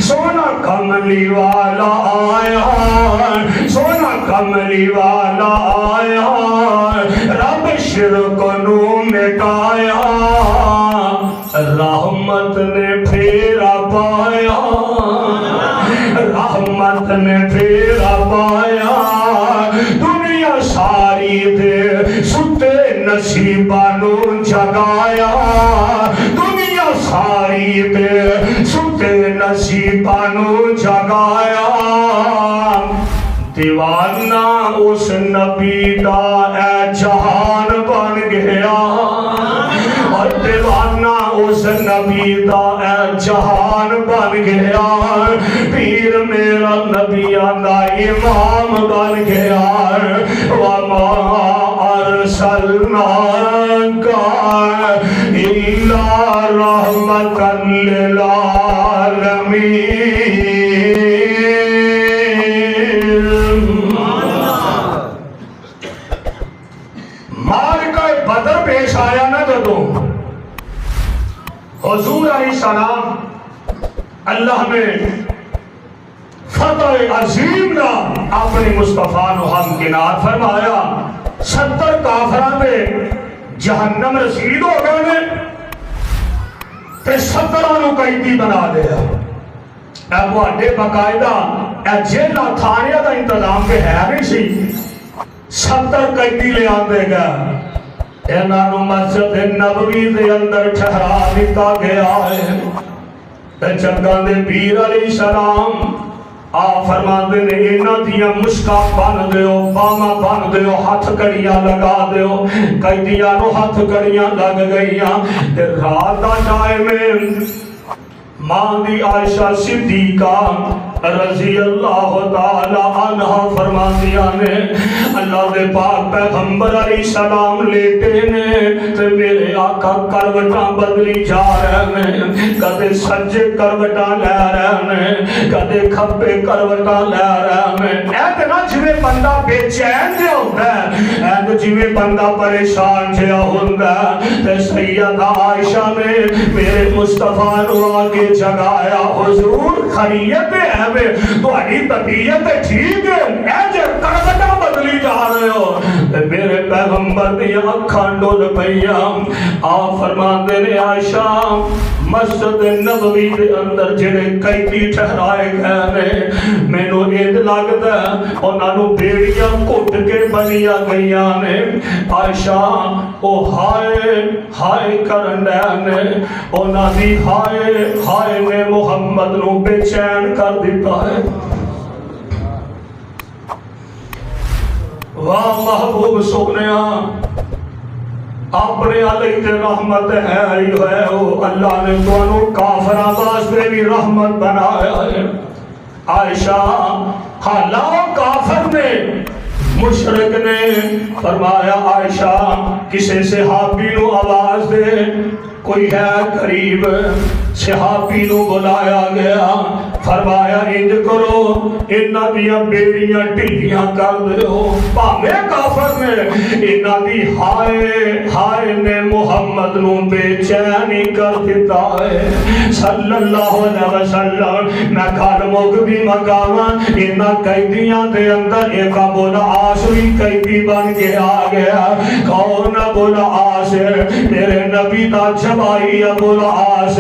Speaker 1: سونا کملی والا آیا سونا کملی والا آیا رب شرک نو مٹایا. رحمت نے پھیرا پایا رحمت نے پھیرا پایا دنیا ساری دے ستے نصیبانو جگایا. دنیا ساری دے ستے نصیبانو جگایا. دیوانہ اس نبی دا اے جہان بن گیا اور دیوانہ اس نبی دا اے جہان بن گیا. پیر میرا نبیان دا امام بن گیا. وما ارسلنا کا الا رحمت للعالمین. اللہ نے فتح عظیم نہ اپنے مصطفیٰ نو ہمکنار فرمایا 70 کافران میں جہنم رسید ہو گئے نے تے 70 نو قیدی بنا دیا اے وڈے باقاعدہ اے جیلا تھانیا دا انتظام پہ ہے نہیں سی 70 قیدی لے آندے گا انہاں نو مسجد نبوی دے اندر ٹھہرا دیتا گیا ہے تے جنگاں دے پیر علیہ السلام آپ فرماتے نے انہاں دیاں مشکاں بن دیو باما بن دیو ہاتھ کڑیاں لگا دیو قیدیاں نو ہاتھ کڑیاں لگ گئیاں تے رات دا ٹائم ماں دی عائشہ صدیقہ رضی اللہ تعالی عنہ فرماندیاں نے اللہ دے پاک پیغمبر علیہ السلام لیٹے نے تے میرے آقا کروٹاں بدلی جا رہے ہیں کدے سجے کروٹاں لے رہے ہیں کدے کھبے کروٹاں لے رہے ہیں ایت نہ جویں بندہ بے چین جے ہوندا ہے ایت جویں بندہ پریشان جے ہوندا ہے تے سیدہ عائشہ نے میرے مصطفیٰ نو آگے جگایا حضور خیریت ہے تہاڈی طبیعت ٹھیک ہے اے جے کروٹاں بدلی جا رہے ہو میرے پیغمبر دی اکھاں ڈول پئیاں آپ فرماندے نے عائشہ مسجد نبوی دے اندر جڑے قیدی ٹھہرائے گئے نے مینوں انج لگدا انہاں نو بیڑیاں کٹ کے بنیاں گئیاں نے عائشہ او ہائے ہائے کرن دے نے انہاں دی ہائے ہائے نے محمد نو بے چین کر دیتا ہے واہ محبوب سونیا اپنے علیہ تے رحمت ہے اللہ نے تو کافران واسطے بھی رحمت بنایا ہے عائشہ حالا کافر نے مشرک نے فرمایا عائشہ کسے صحابی نو آواز دے کوئی ہے قریب صحابی نو بلایا گیا فرمایا انج کرو انہاں دیاں بیڑیاں ڈھیلیاں کر دیو بھاوے کافر نے انہاں دی ہائے ہائے نے محمد نو بے چینی کر دیتا ہے صلی اللہ علیہ وسلم میں گل مک بھی مکاواں انہاں قیدیاں دے اندر ایک ابو العاص بھی قیدی بن کے آ گیا کون ابو العاص میرے نبی دا جبائی ابو العاص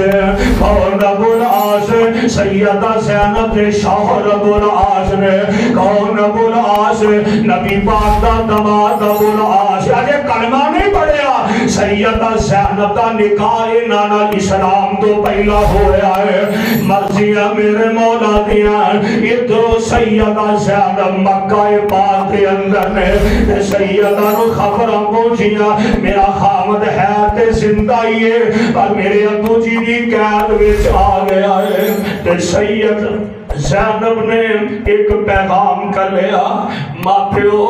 Speaker 1: کون ابو العاص سیدہ زینب دے شوہر ابو العاص نے کون ابو العاص نبی پاک دا داماد ابو العاص اجے کلمہ نہیں پڑھیا سیدہ زینب دا نکاح نانا اسلام تو پہلا ہویا ہے مرضیاں میرے مولا دیاں ادھر سیدہ زینب مکہ پاک کے اندر نے سیدہ نو خبراں پہنچیاں میرا خامد ہے تے زندہ ہی ہے پر میرے ابو جی دی قید وچ آ گیا ہے تے سید زینب نے ایک پیغام کر لیا ماپیو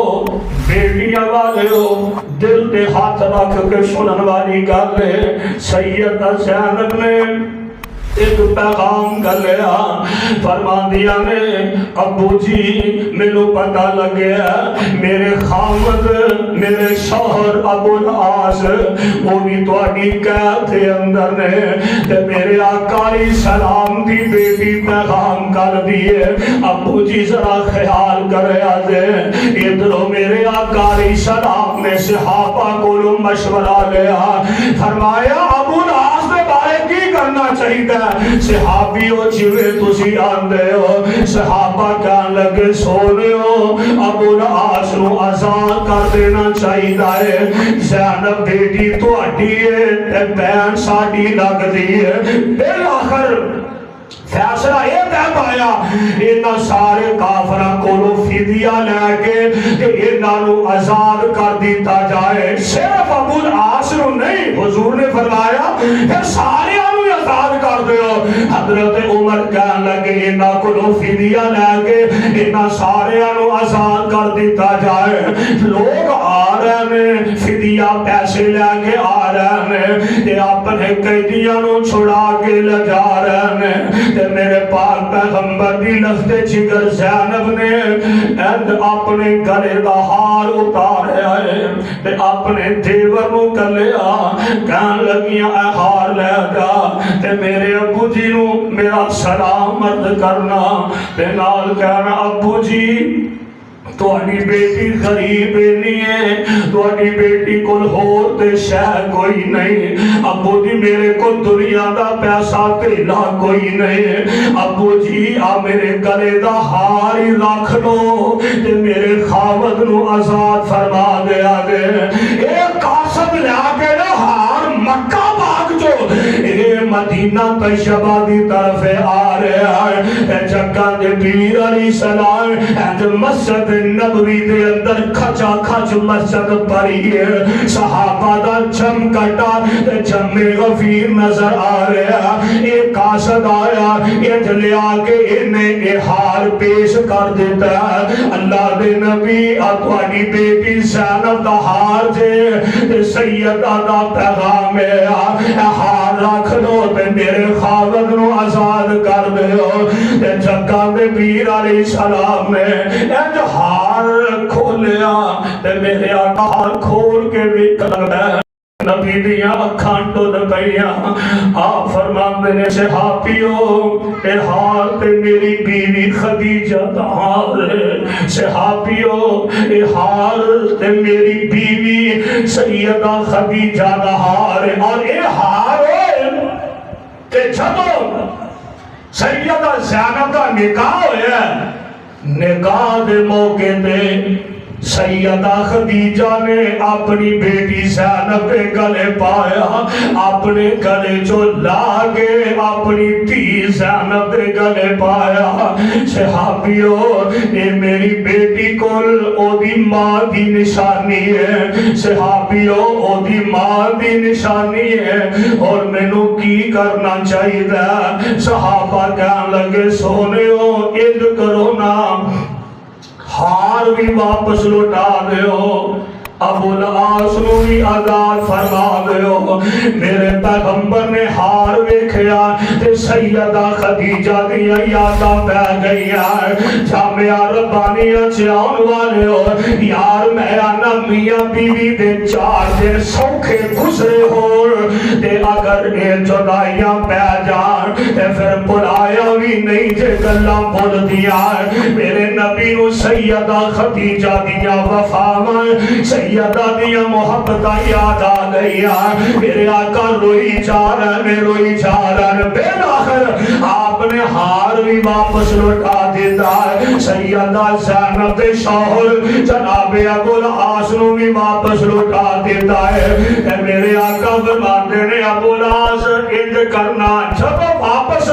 Speaker 1: بیٹیاں والیو دل دے ہاتھ رکھ کے سنن والی گل ہے سید زینب نے ایک پیغام کر لیا فرماندیاں نے ابو جی مینوں پتہ لگیا میرے خامد میرے شوہر ابو العاص وہ بھی تہاڈی قید دے اندر نے تے میرے آقا علیہ السلام دی بیٹی پیغام کر دیے ابو جی ذرا خیال کریا دے ادھروں میرے آقا علیہ السلام نے صحابہ کو مشورہ لیا فرمایا ابو العاص دے بارے کی کرنا چاہیے صحابیوں جویں تسی آندے ہو صحابہ کہن لگے سونیو ابو العاص نو آزاد کر دینا چاہیے زینب بیٹی تہاڈی ہے تے بہن ساڈی لگدی ہے بالآخر فیصلہ یہ طے پایا انہاں سارے کافراں کولوں فدیہ لے کے تے انہاں نو آزاد کر دیتا جائے صرف ابو العاص نو نہیں حضور نے فرمایا کہ سارے آزاد کر دیو حضرت عمر کہن لگے انہاں کولوں فدیہ لے کے انہاں سارے نو آزاد کر دیتا جائے لوگ آ رہے ہیں فدیہ پیسے لے کے آ رہے ہیں تے اپنے قیدیاں نو چھڑا کے لے جا رہے ہیں تے میرے پاک پیغمبر دی لخت جگر زینب نے اے اپنے گلے دا ہار اتاریا ہے اپنے دیور نو کلیا کہن لگیاں اے ہار لے جا میرے ابو جی نو میرا سلام عرض کرنا نال کہنا ابو جی تہاڈی بیٹی غریب نہیں ہے تہاڈی بیٹی کول ہور تے شے کوئی نہیں ابو جی میرے کو دنیا دا پیسہ تیلا کوئی نہیں ابو جی آ میرے گلے دا ہار ہی رکھ لو تے میرے خاوند نو آزاد فرما دیا گے اے قاسم لے کے نا ہار مکہ باغ جو اے مدینہ طیبہ دی طرف آ رہا ہے جگہ دے پیر علیہ السلام اے مسجد نبوی دے اندر کھچا کھچ مسجد پڑی ہے صحابہ دا جم کٹا جم غفیر نظر آ رہا ایک قاصد آیا یہ لیا کے انہیں احار پیش کر دیتا ہے اللہ دے نبی اکوانی بیٹی زینب دا ہار جے سیدہ دا پیغام ہے احار رکھ دو تے میرے خاوند نو آزاد کر دے جگہ دے پیر علیہ السلام نے جو ہار کھولیا تے میرے آقا ہار کھول کے بھی کر نبی دیا اکھان تو دبائیا آپ فرماندے نے صحابیو اے ہار تے میری بیوی خدیجہ دا ہار ہے صحابیو اے ہار تے میری بیوی سیدہ خدیجہ دا ہار ہے اور اے ہار ہے کہ جدو سیدہ زینب دا نکاح ہویا نکاح دے موقع دے سیدہ خدیجہ نے اپنی بیٹی زینب کے گلے پایا اپنے گلے جو لاگے اپنی تھی زینب کے گلے پایا صحابیو اے میری بیٹی کل او دی ماں دی نشانی ہے صحابیو او دی ماں دی نشانی ہے اور میں نو کی کرنا چاہیے دا صحابہ کہنے لگے سونے ہو اند کرو نا ہار بھی واپس لوٹا دیو ابو العاص نو بھی آزاد فرما دیو میرے پیغمبر نے ہار ویکھیا تے سیدہ خدیجہ دیا یاداں پہ گئیا جامعہ ربانیہ چاہن والے ہو یار میں آنا میاں بیوی دے 4 دن سوکھے گزرے ہو تے اگر اے جدائیاں پہ جان تے پھر بلایا بھی نہیں جے گلاں بول دیا میرے نبی نو سیدہ خدیجہ دیا وفا میں سیدہ دیا محبتہ یاد آ گئی میرے آقا روئی جا رہا بے آخر آپ نے ہار بھی واپس لوٹا دیتا ہے سیدہ زینب شوہر جناب ابو العاص نو بھی واپس لوٹا دیتا ہے میرے آقا فرماتے نے ابو العاص انج کرنا جب واپس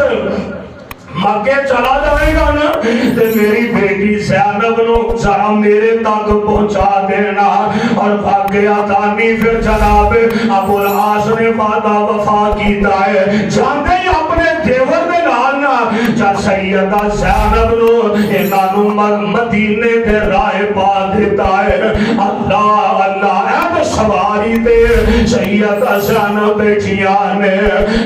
Speaker 1: مکے چلا جائے گا نا تے میری بیٹی زینب نو ذرا میرے تک پہنچا دینا اور واقعہ تانی پھر جناب ابو العاص نے وعدہ وفا کیتا ہے جانتے ہی اپنے دیور میں لانا جب سیدہ زینب نو انہوں مدینے دے رائے پا دیتا ہے اللہ اللہ اے تو سواری تے سیدہ زینب بیٹھیاں نے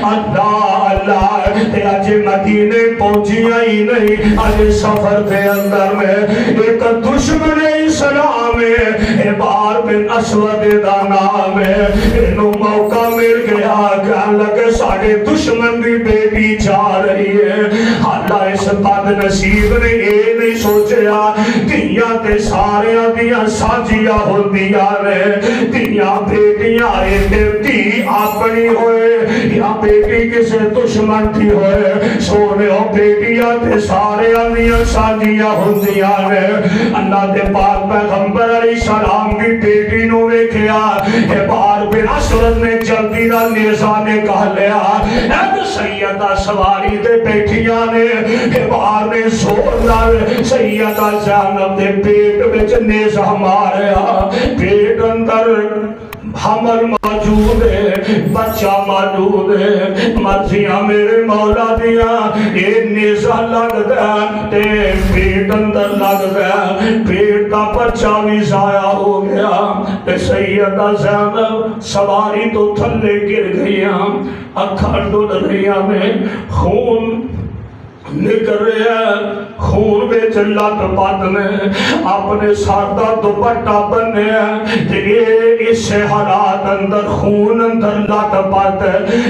Speaker 1: اللہ اللہ تے اج مدینے پہنچیا ہی نہیں آج سفر کے اندر میں ایک دشمن اسلام ہے عبار بن اسود دا نام ہے انہوں موقع مل گیا کہنے لگے ساڑھے دشمن دی بیٹی جا رہی ہے اللہ اس بد نصیب نے یہ نہیں سوچیا دیا تے سارے دیا ساجیا ہو دیا رہے دیا بیٹیاں تھی اپنی ہوئے یا بیٹی کسے دشمن تھی ہوئے سونے ہو بیٹیاں تے سارے آنیاں ساجیاں ہوندیاں نے اللہ دے پاک پیغمبر علیہ السلام کی بیٹی نو ویکھیا عبار بن اسود نے جلدی دا نیزہ نکاح لیا اے سیدہ سواری دے بیٹھیاں نے عبار نے زور نال سیدہ زینب دے پیٹ وچ نیزہ ماریا پیٹ اندر حمل موجود ہے بچہ موجود ہے مرضیاں میرے مولا دیا یہ نیزہ لگ دیا تے پیٹ اندر لگ دیا پیٹ کا بچہ بھی ضائع ہو گیا تے سیدہ زینب سواری تو تھلے گر گئیاں اکھا ڈل رہیاں میں خون نکل رہا ہے خون بچ لت پت نے اپنے سر دا دوپٹا بنیا اس حالات اندر خون اندر لت پت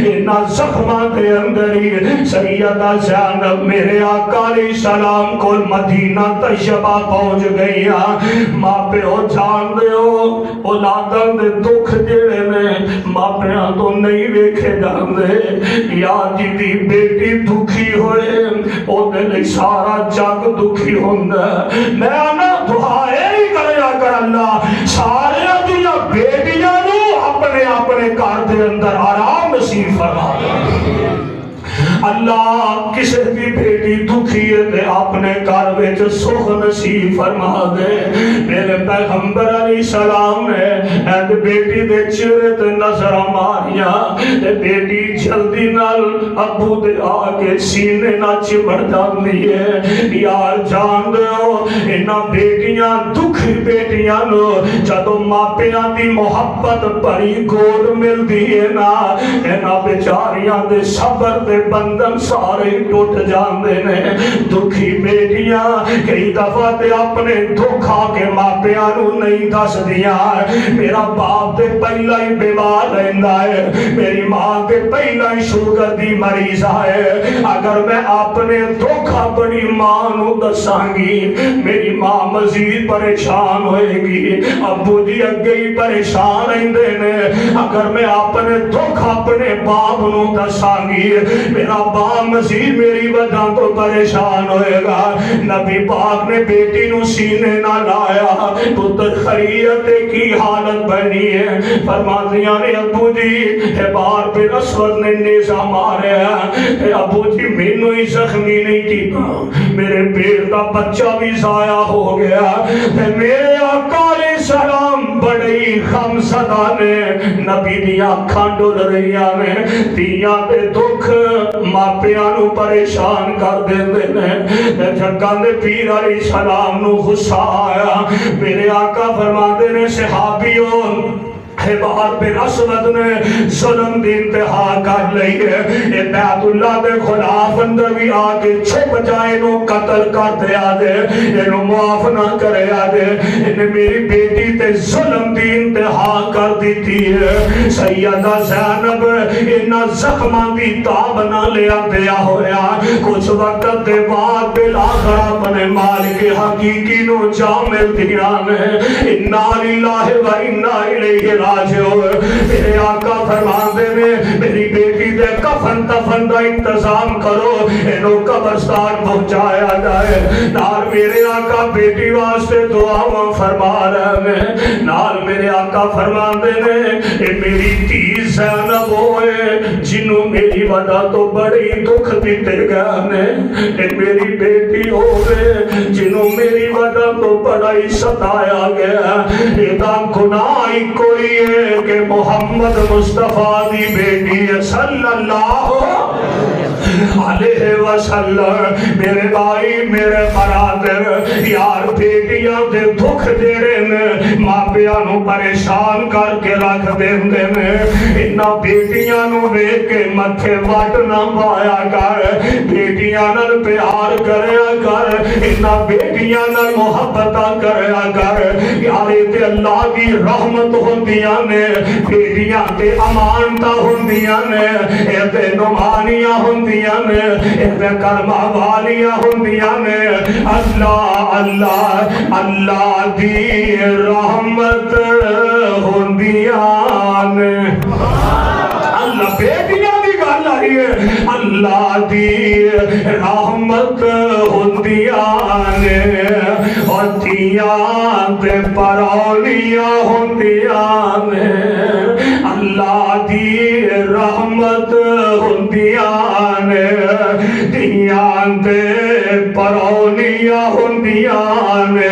Speaker 1: انہاں زخماں دے اندر ہی سیدہ زینب میرے آقا علیہ السلام کو مدینہ طیبہ پہنچ گئی ماں پیو جان دے ہو اولاداں دے دکھ جڑے نے ماں پیاں تو نہیں ویکھے جاندے یا جی دی بیٹی دکھی ہوئے او دے سارا جگ دکھی ہوندا میں آنا دعائے ہی کریا کر اللہ سارے دیا بیٹیاں نو اپنے اپنے گھر دے اندر آرام نصیب فرما دے اللہ کسی بھی بیٹی دکھی ہے اپنے گھر وچ سکھ نصیب فرما دے میرے پیغمبر علیہ السلام نے ایک بیٹی دے چہرے تے نظر ماریا تے بیٹی جلدی نال ابو دے آگے سینے نہ چمڑ جاندی ہے یار جان دیو انہاں بیٹیاں دکھی بیٹیاں نو جدو ماپیاں دی محبت بڑی گود ملدی ہے نا انہاں بیچاریاں دے صبر دے بندن سارے ٹوٹ جاندے نے دکھی بیٹیاں کئی دفعہ تے اپنے دکھا کے ماپیاں نو نہیں دس دیا میرا باپ تے پہلا ہی بیمار رہندا ہے میری ماں تے پہلا ہی شوگر دی مریض ہے اگر میں اپنے دکھ اپنی ماں نو دساں گی میری ماں مزید پریشان ہوئے گی ابو جی اگے ہی پریشان رہندے نے اگر میں اپنے دکھ اپنے باپ نو دساں گی میرا باپ مزید میری وجہ تو پریشان ہوئے گا نبی پاک نے بیٹی نو سینے نہ لایا پتر خریت کی حالت بنی ہے فرماندیاں نے ابو جی بار پہ اسود نے نیزہ مارے ہیں ابو جی مینو ہی زخمی نہیں کی میرے پیٹ کا بچہ بھی ضائع ہو گیا میرے آقا علیہ السلام بڑی غم زدہ نے نبی دیا اکھاں ڈول رہیاں نے دیاں دے دکھ ماپیاں نو پریشان کر دیندے نے جگہ دے پیر علیہ السلام نو غصہ آیا میرے آقا فرماندے نے صحابیوں حبار بن اسود نے ظلم دی انتہا کر لئی ہے یہ بیعت اللہ دے خلاف اندر بھی آگے چھپ جائے نو قتل کر دیا دے انہوں معاف نہ کرے آدے انہیں میری بیٹی تے ظلم دی انتہا کر دیتی ہے سیدہ زینب انہا زخمان دی تاب نہ لیا دیا ہویا کچھ وقت دے بعد بالآخر اپنے مالک حقیقی نو جامل دیانے انہا للہ و انہا الیہ راجع ہوئے میرے آقا فرماندے نے میری بیٹی دے کفن تفن دا انتظام کرو انہوں قبرستان پہنچایا جائے نال میرے آقا بیٹی واسطے دعا فرما رہے ہیں نال میرے آقا فرماندے نے اے میری تھی زینب ہوئے جنہوں میری وجہ تو بڑی دکھ دیتے گئے نے اے میری بیٹی ہوئے جنہوں میری وجہ تو بڑی ستایا گیا ایدہ گناہی کوئی ہے کہ محمد مصطفیٰ دی بیٹی صلی اللہ علیہ وسلم میرے بھائی میرے برادر یار بیٹیاں دے دکھ دیرے نے ماپیاں نو پریشان کر کے رکھ دیندے نے انہا بیٹیاں نو لے کے متھے وٹ نہ پایا کر بیٹیاں نال پیار کریا کر انہا بیٹیاں نال محبتہ کریا کر یارے تے اللہ دی رحمت ہوندیاں نے بیٹیاں تے امانتہ ہوندیاں نے اے تے نمانیاں ہوندیاں نے اے تے کلمہ والیاں ہوندیاں نے اللہ اللہ اللہ دی رحمت ہوندیاں نے اللہ بیٹیاں دی گل آئی ہے اللہ دی رحمت ہوندیاں نے اور دھیاں تے پرونیاں ہوندیاں نے اللہ دی رحمت ہوندیاں نے دھیاں تے پرونیاں ہوندیاں نے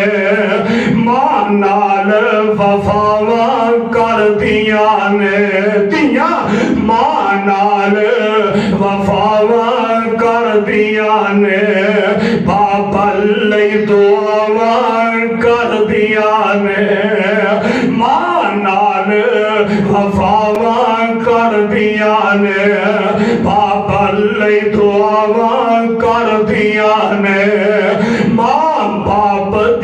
Speaker 1: ماں نال وفاواں کر دیاں نے دھیاں ماں نال وفاواں کر دیاں نے باپا لئی دعاواں کر دیاں نے ماں نال وفاواں کر دیاں نے باپا لئی دعاواں کر دیاں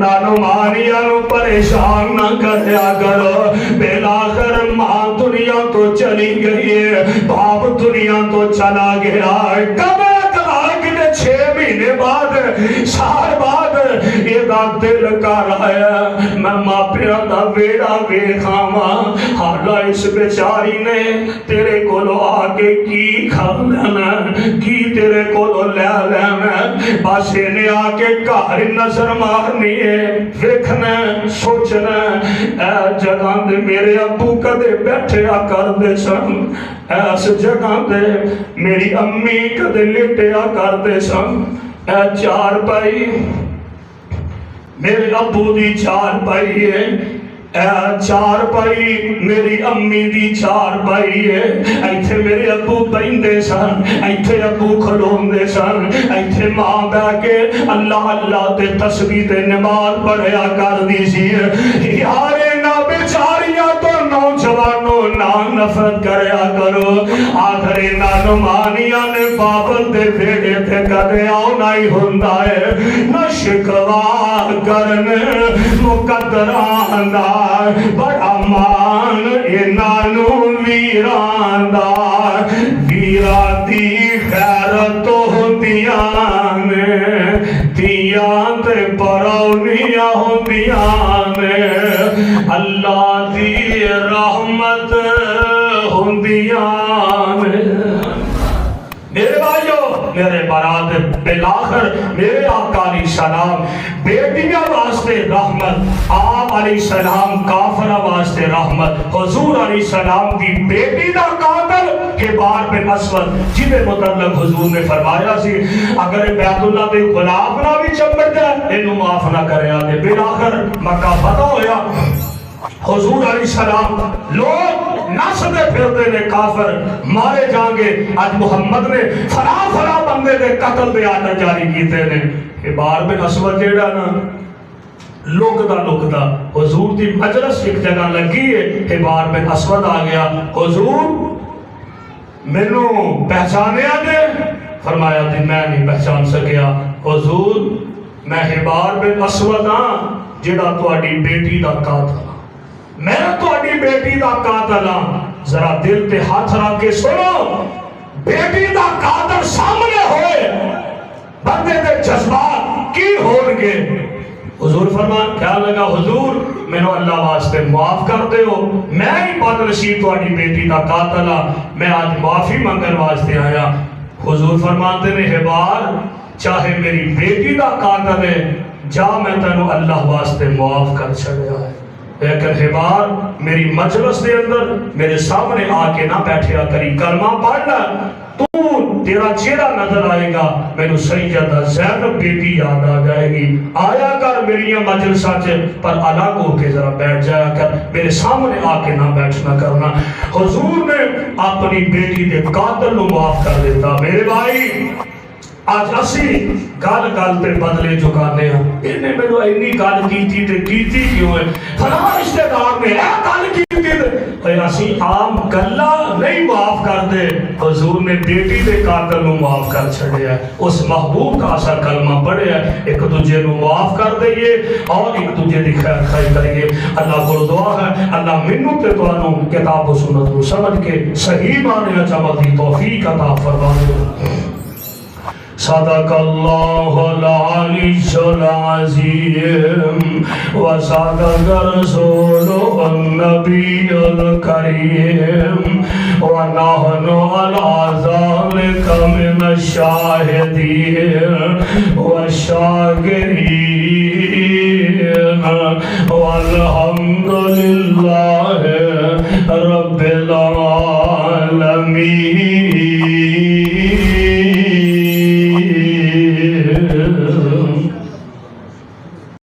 Speaker 1: نانو مانیا نو پریشان نہ کریا کرو، بلاخر ماں دنیا تو چلی گئی ہے، باپ دنیا تو چلا گیا، کب کہ 6 مہینے بعد سال بعد یہ دل کر آیا میں ماپیا دا ویڑا ویکھاواں، حالا اس بیچاری نے تیرے کولو آ کے کی کھا لینا، کی تیرے کولو لے لینا، بس انہیں آ کے گھر نظر مارنی ہے، ویکھنا سوچنا اے جگہ دے میرے ابو کدے بیٹھیا کر دے سن، ایس جگہ دے میری امی کدے لٹیا کر دے سن، اے چار پائی میرے ابو دی چار پائی ہے، اے چار پائی میری امی دی چار پائی ہے، ایتھے میرے ابو بیندے سن، ایتھے ابو کھلون دے سن، ایتھے ماں بہ کے اللہ اللہ تے تسبیح تے نماز پڑھیا کر دی سی، یارے نہ بیچاریاں تو نوجوانوں نہ نفرت کریا کرو، آخری نانمانیاں نے بابل دے ویڑے تے کدے آنا ہی ہوندا ہے، نہ شکوا کرن مقدران دا بڑا مان انانو ویران دا، ویرا دی خیرت ہوندیاں نے، دیاں تے پرونیاں ہوندیاں نے، اللہ دی رحمت ہوندیاں نے۔ میرے بھائیو میرے برات بلاخر میرے آقا علیہ السلام بیٹیاں واسطے رحمت، آپ علیہ السلام کافرہ واسطے رحمت، حضور علیہ السلام دی بیٹی دا قاتل حبار بن اسود جنہیں متعلق حضور نے فرمایا سی اگر بیت اللہ دے غلاف نہ بھی چمبر جائے انہوں معاف نہ کرے آدھے، بلاخر مکہ فتح ہویا، حضور علیہ السلام لوگ نسدے پھرتے نے کافر مارے جائیں گے، آج محمد نے فرا بندے دے قتل دے آرڈر جاری کیتے نے، حبار بن اسود جیڑا نا لکدا حضور دی مجلس ایک جگہ لگی ہے، حبار بن اسود آ گیا، حضور مینوں پہچانے آگے؟ فرمایا دی میں نہیں پہچان سکیا، حضور میں حبار بن اسود ہاں جیڑا تواڈی بیٹی دا قاتل، میں تواڈی بیٹی دا قاتل ہاں، ذرا دل تے ہاتھ رکھ کے سنو، بیٹی دا قاتل سامنے ہوئے بندے دے جذبات کی ہون گے؟ حضور فرمان کیا لگا حضور میں نے اللہ واسطے معاف کر دے ہو، میں ہی بد نصیب تواڈی بیٹی دا قاتل ہاں، میں آج معافی منگن واسطے آیا۔ حضور فرماتے نے حبار چاہے میری بیٹی دا قاتل ہے جا میں تینوں اللہ واسطے معاف کر چھڑیا ہے، لیکن حبار میری مجلس دے اندر میرے سامنے آ کے نہ بیٹھیا کری، کلمہ پڑھنا تو تیرا چہرہ نظر آئے گا، میں نے سیدہ زینب بیٹی یاد آ جائے گی، آیا کر میری مجلسہ پر الگ ہو کے ذرا بیٹھ جایا کر، میرے سامنے آ کے نہ بیٹھنا کرنا۔ حضور نے اپنی بیٹی دے قاتل نو معاف کر دیتا۔ میرے بھائی آج اسی گل تے بدلے چکانے ہیں، انہیں میں نے اینی گل کیتی تے کیتی کیوں ہے، فلاں رشتہ دار نے اے گل کیتی تے اسی عام گلا نہیں معاف کر دے، حضور نے بیٹی دے قاتل نو معاف کر چھڑیا، اس محبوب کا اثر کلمہ پڑھیا، ایک دوجے نو معاف کر دئیے اور ایک دوجے دی خیر خواہی کریے۔ اللہ کو دعا ہے اللہ منوں تے تانوں کتاب و سنت کو سمجھ کے صحیح معنی وچ عمل دی توفیق عطا فرمائے۔ صدق اللہ العلی العظیم وصدق رسولہ النبی الکریم ونحن علی ذلک من الشاہدین والشاکرین والحمد للہ